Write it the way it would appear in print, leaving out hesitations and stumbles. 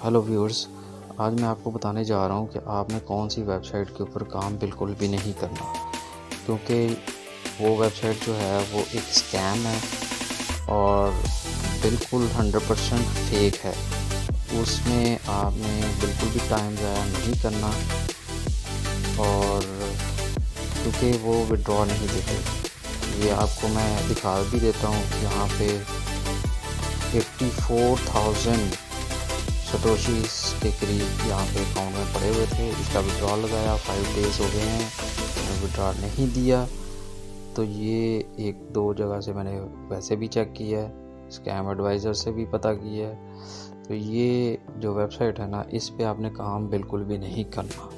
Hello viewers, आज मैं आपको बताने जा रहा हूँ कि आपने कौन सी वेबसाइट के ऊपर काम बिल्कुल भी नहीं करना, क्योंकि वो वेबसाइट जो है वो एक स्कैम है और बिल्कुल 100% फेक है। उसमें आपने बिल्कुल भी टाइम ज़ाया नहीं करना और क्योंकि वो विड्रॉ नहीं देते। ये आपको मैं दिखा भी देता हूँ। यहाँ पे 84,000 सतोशीज के करीब यहाँ पे अकाउंट में पड़े हुए थे। इसका विड्रॉल लगाया, 5 डेज़ हो गए हैं, मैंने विड्रॉल नहीं दिया। तो ये 1-2 जगह से मैंने वैसे भी चेक किया है, स्कैम एडवाइज़र से भी पता किया है। तो ये जो वेबसाइट है ना, इस पे आपने काम बिल्कुल भी नहीं करना।